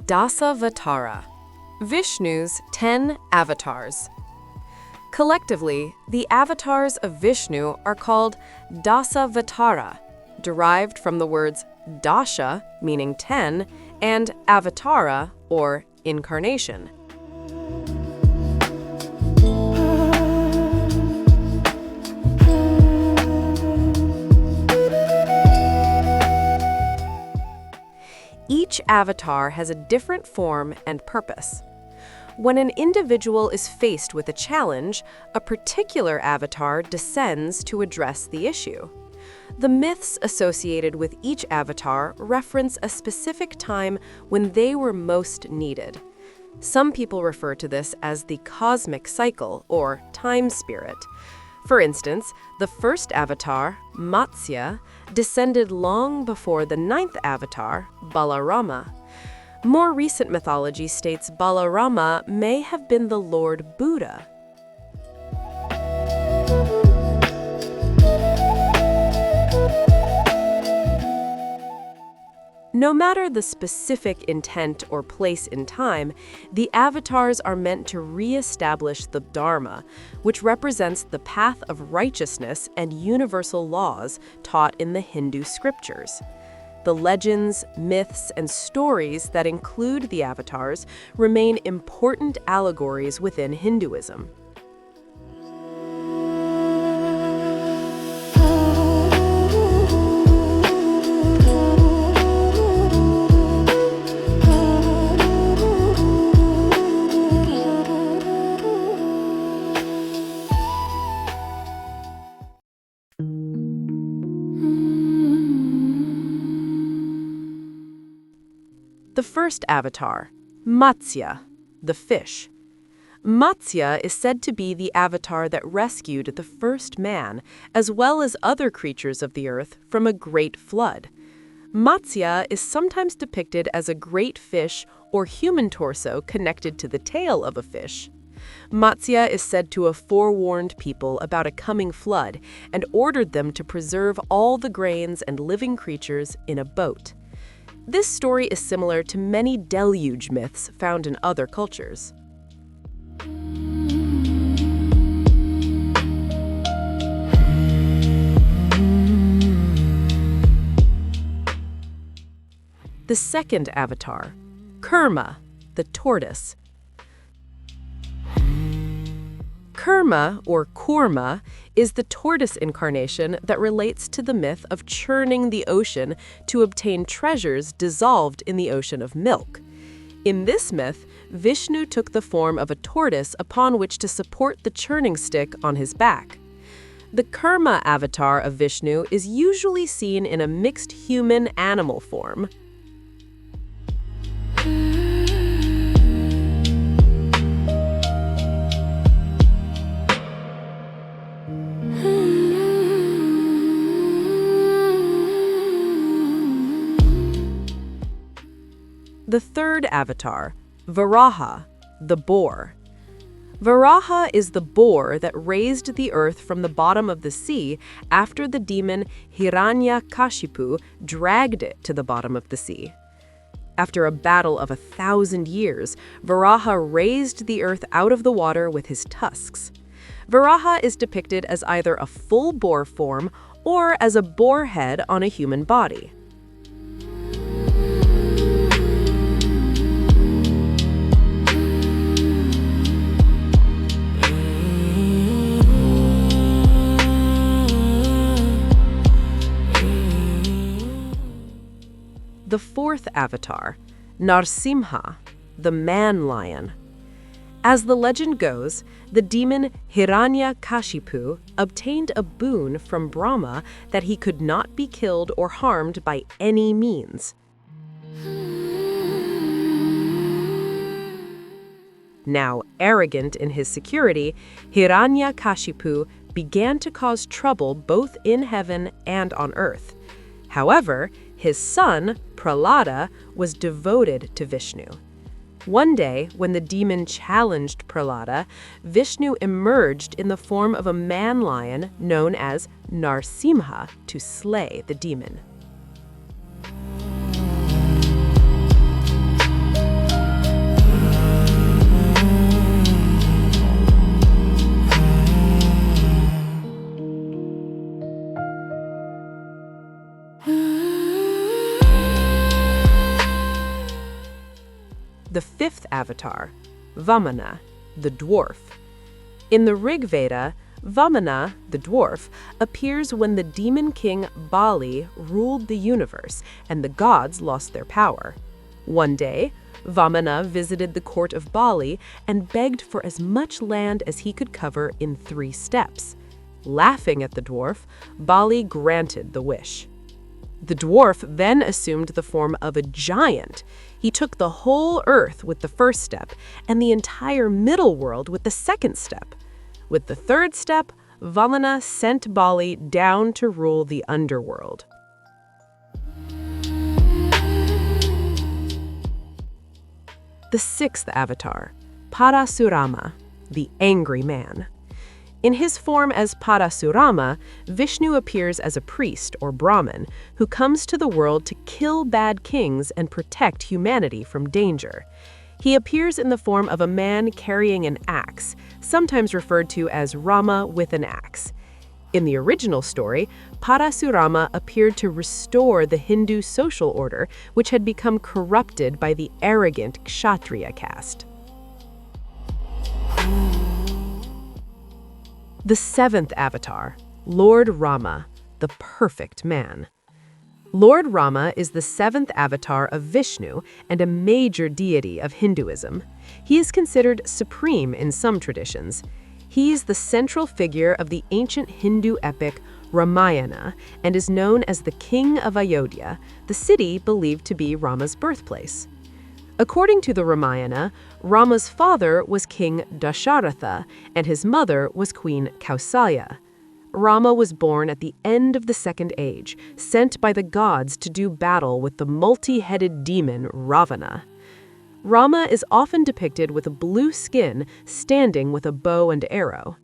Dasavatara, Vishnu's 10 avatars. Collectively, the avatars of Vishnu are called Dasavatara, derived from the words dasha, meaning 10, and avatara, or incarnation. Each avatar has a different form and purpose. When an individual is faced with a challenge, a particular avatar descends to address the issue. The myths associated with each avatar reference a specific time when they were most needed. Some people refer to this as the cosmic cycle, or time spirit. For instance, the first avatar, Matsya, descended long before the ninth avatar, Balarama. More recent mythology states Balarama may have been the Lord Buddha. No matter the specific intent or place in time, the avatars are meant to re-establish the Dharma, which represents the path of righteousness and universal laws taught in the Hindu scriptures. The legends, myths, and stories that include the avatars remain important allegories within Hinduism. The first avatar, Matsya, the fish. Matsya is said to be the avatar that rescued the first man, as well as other creatures of the earth, from a great flood. Matsya is sometimes depicted as a great fish or human torso connected to the tail of a fish. Matsya is said to have forewarned people about a coming flood and ordered them to preserve all the grains and living creatures in a boat. This story is similar to many deluge myths found in other cultures. The second avatar, Kurma, the tortoise. Kurma, or Kurma, is the tortoise incarnation that relates to the myth of churning the ocean to obtain treasures dissolved in the ocean of milk. In this myth, Vishnu took the form of a tortoise upon which to support the churning stick on his back. The Kurma avatar of Vishnu is usually seen in a mixed human-animal form. The third avatar, Varaha, the boar. Varaha is the boar that raised the earth from the bottom of the sea after the demon Hiranyakashipu dragged it to the bottom of the sea. After a battle of 1,000 years, Varaha raised the earth out of the water with his tusks. Varaha is depicted as either a full boar form or as a boar head on a human body. The fourth avatar, Narsimha, the man-lion. As the legend goes, the demon Hiranyakashipu obtained a boon from Brahma that he could not be killed or harmed by any means. Now arrogant in his security, Hiranyakashipu began to cause trouble both in heaven and on earth. However, his son, Prahlada, was devoted to Vishnu. One day, when the demon challenged Prahlada, Vishnu emerged in the form of a man-lion known as Narsimha to slay the demon. avatar, Vamana, the dwarf. In the Rig Veda, Vamana, the dwarf, appears when the demon king Bali ruled the universe and the gods lost their power. One day, Vamana visited the court of Bali and begged for as much land as he could cover in 3 steps. Laughing at the dwarf, Bali granted the wish. The dwarf then assumed the form of a giant. He took the whole earth with the first step and the entire middle world with the second step. With the third step, Vamana sent Bali down to rule the underworld. The 6th avatar, Parasurama, the angry man. In his form as Parasurama, Vishnu appears as a priest or Brahmin who comes to the world to kill bad kings and protect humanity from danger. He appears in the form of a man carrying an axe, sometimes referred to as Rama with an axe. In the original story, Parasurama appeared to restore the Hindu social order, which had become corrupted by the arrogant Kshatriya caste. The 7th avatar, Lord Rama, the perfect man. Lord Rama is the 7th avatar of Vishnu and a major deity of Hinduism. He is considered supreme in some traditions. He is the central figure of the ancient Hindu epic Ramayana and is known as the King of Ayodhya, the city believed to be Rama's birthplace. According to the Ramayana, Rama's father was King Dasharatha and his mother was Queen Kausalya. Rama was born at the end of the Second Age, sent by the gods to do battle with the multi-headed demon Ravana. Rama is often depicted with a blue skin, standing with a bow and arrow.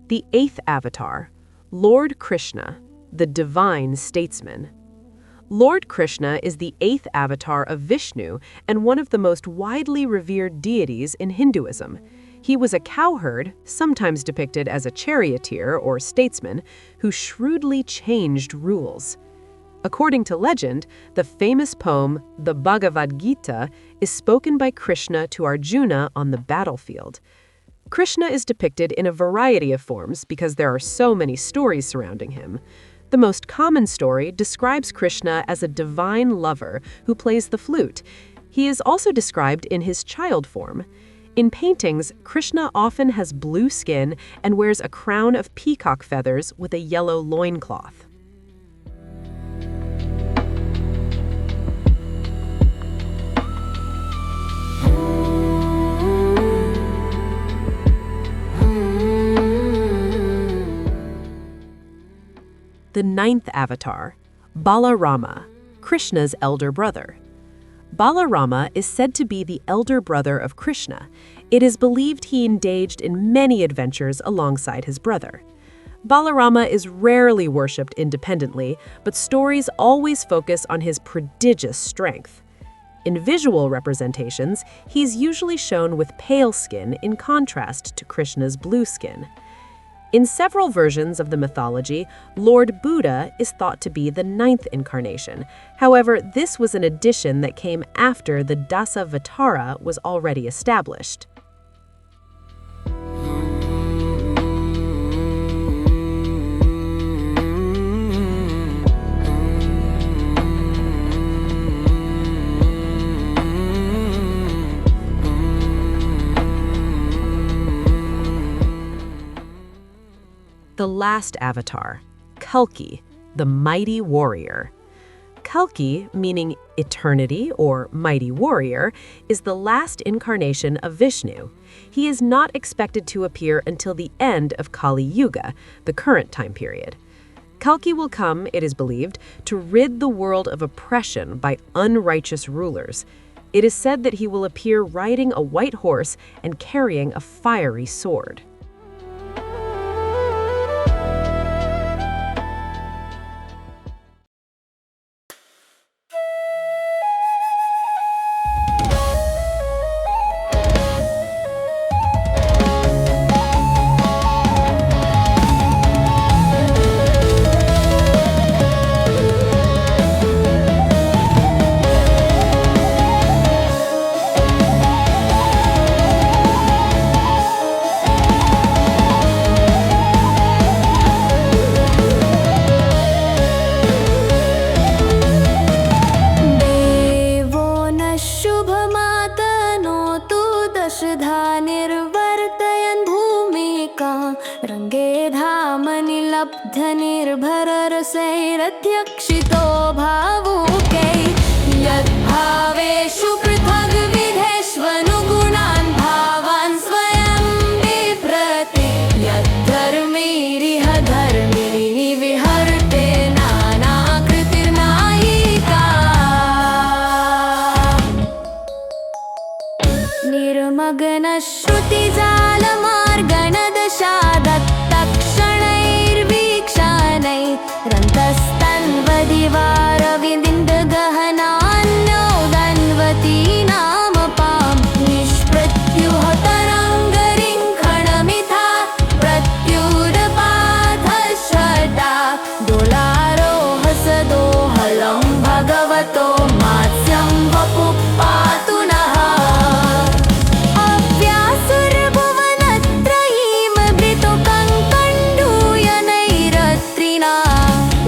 The 8th avatar, Lord Krishna, the divine statesman. Lord Krishna is the 8th avatar of Vishnu and one of the most widely revered deities in Hinduism. He was a cowherd, sometimes depicted as a charioteer or statesman, who shrewdly changed rules. According to legend, the famous poem, the Bhagavad Gita, is spoken by Krishna to Arjuna on the battlefield. Krishna is depicted in a variety of forms because there are so many stories surrounding him. The most common story describes Krishna as a divine lover who plays the flute. He is also described in his child form. In paintings, Krishna often has blue skin and wears a crown of peacock feathers with a yellow loincloth. The 9th avatar, Balarama, Krishna's elder brother. Balarama is said to be the elder brother of Krishna. It is believed he engaged in many adventures alongside his brother. Balarama is rarely worshipped independently, but stories always focus on his prodigious strength. In visual representations, he's usually shown with pale skin in contrast to Krishna's blue skin. In several versions of the mythology, Lord Buddha is thought to be the 9th incarnation. However, this was an addition that came after the Dasavatara was already established. The last avatar, Kalki, the mighty warrior. Kalki, meaning eternity or mighty warrior, is the last incarnation of Vishnu. He is not expected to appear until the end of Kali Yuga, the current time period. Kalki will come, it is believed, to rid the world of oppression by unrighteous rulers. It is said that he will appear riding a white horse and carrying a fiery sword. दशधा निर्वर्तयन् भूमिकां रङ्गे धामनि लब्धनिर्भररसैरध्यक्षितो भावुकैः यद्भावेषु पृथग्विधेष्वनुगुणान् भावान् स्वयं बिभ्रति यद्धर्मैरिह धर्मिणि विहरते नानाकृतिर्नायिका निर्मग्नश्रुतिजालमार्गणदशादत्तक्षणैर्वीक्षणैरन्तस्तन्वदिवारविन्द गहनान्योदन्वती नामपां निष्प्रत्युहतरङ्गरिङ्खणमिथा प्रत्युदपाधश्रदा दोलारोहसदोहलं भगवतो मात्स्यं वपुः पातु नः अव्यासुरभुवनत्रयीमभृतुकङ्कण्डूयनैरत्रिणा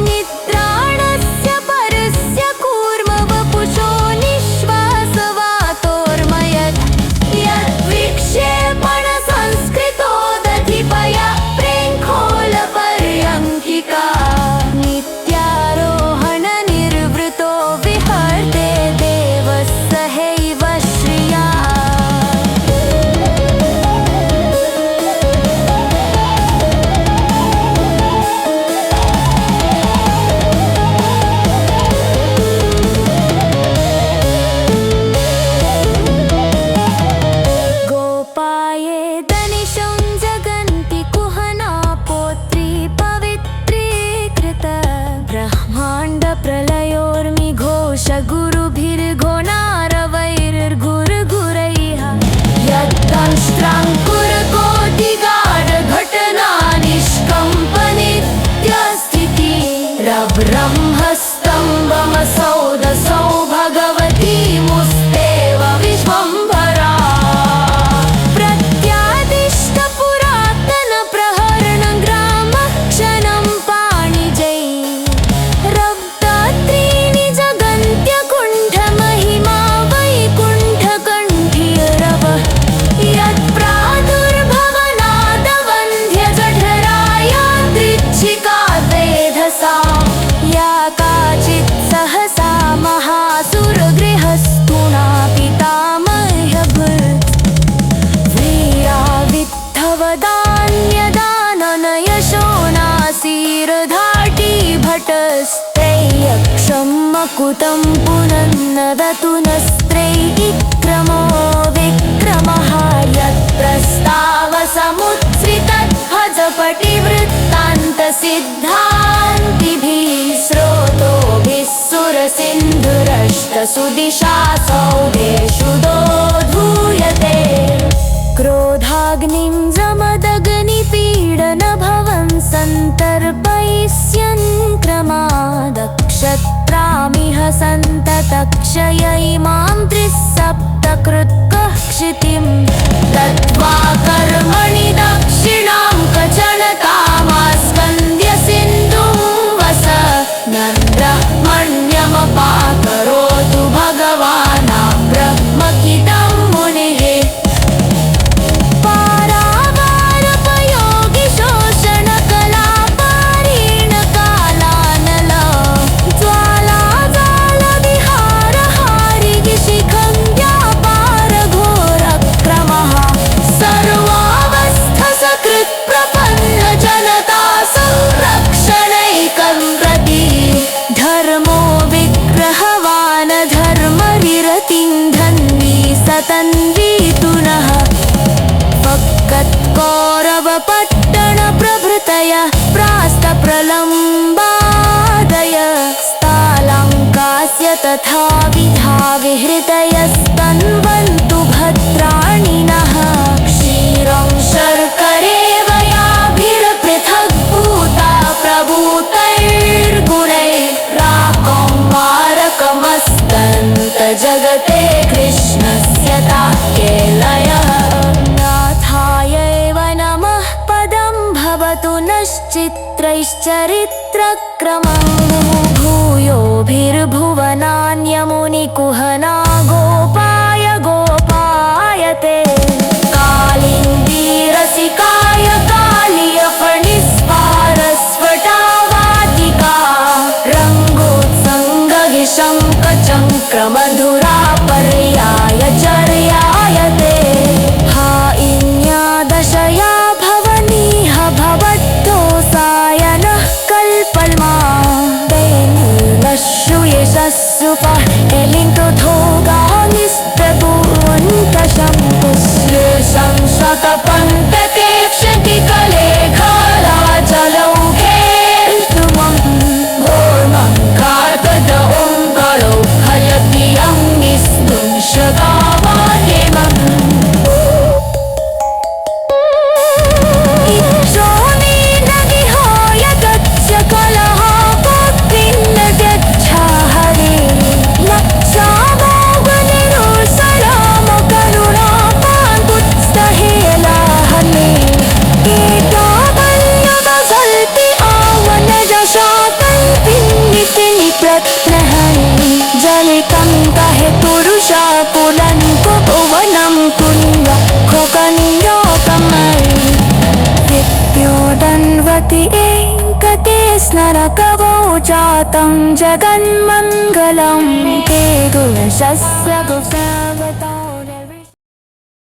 निद्राणस्य परस्य कूर्मवपुषो निःश्वासवातोर्मयत् यद्विक्षेपणसंस्कृतो दधिपया प्रेङ्खोलपर्यङ्किका नित्यारोहणनिर्वृतो विहरते देवः सहैव श्रिया गोपायेदनिशं जगन्ति कुहना पौत्री पवित्रीकृत ब्रह्माण्डप्रलयोर्मिघोषगुरुभिर्घोनारवैर्गुरुगुरैः यद्दंष्ट्राङ्कुरकोटिगाढघटना निष्कम्पनित्यस्थितिरब्रह्मस्तम्भमसौदसौ भगवती मुस्तेव विश्वम्भरा प्रत्यादिष्टपुरातनप्रहरणग्रामक्षणं पाणिजैरब्दात्रीणि जगन्त्यकुण्ठमहिमा वैकुण्ठकण्ठीरव यत्प्रादुर्भवनादवन्ध्यजठरायादृच्छिका वेधसा या काचित् सहसा महासुरगृहस्थुना पितामह्यभूत् वीरा वित्थवदान्यदाननयशो नासीरधाटी भटस्त्रैयक्षं मकुतं पुनन्नदतु नस्त्रैक्रमो विक्रमः यत्प्रस्तावसमुत्सृतध्वजपटिवृत्तान्तसिद्धान्तिभिः स्रोतोभिः सुरसिन्धुरष्टसुदिशासौ देषु दोधूयते क्रोधाग्निं जमदग्निपीडनभवन् सन्तर्पयिष्यन् क्रमादक्षत्रामिह सन्ततक्षय इमां त्रिसप्तकृत्कः क्षितिं दत्त्वा कर्मणि दक्षिणां कचनतामास्कन्द्य सिन्धुं वस नन्द्रमण्यमपाकरोतु भगवान् ब्रह्मकिदं मुनिः पारावारपयोगिशोषणकलापारीणकालानल ज्वालाजालविहारहारिगिशिखं व्यापारघोरक्रमः सर्वावस्थसकृत्प्रपन्नजनता संरक्षणैकं प्रति धर्मो विग्रहवान् धर्मनिरतिं धन्वी सतन्वीतु नः फक्कत्कौरवपट्टणप्रभृतयः प्रास्तप्रलम्बादय स्थालाङ्कास्य तथाविधा विहृतयस्तन्वन्तु भद्राणिनः क्षीरं शर्करेव याभिर्पृथग्भूता प्रभूतैर्गुणैराकं मारकमस्तन्तजगते कृष्णस्य ताकेलयः नाथायैव नमः पदं भवतु नश्चित्रैश्चरित्रक्रमं भूयोभिर्भुवनान्यमुनिकुहना गोपाय गोपायते जगति एकतेस्नरकवो जातं जगन्मङ्गलं ते गुणशस्य गुप्तवता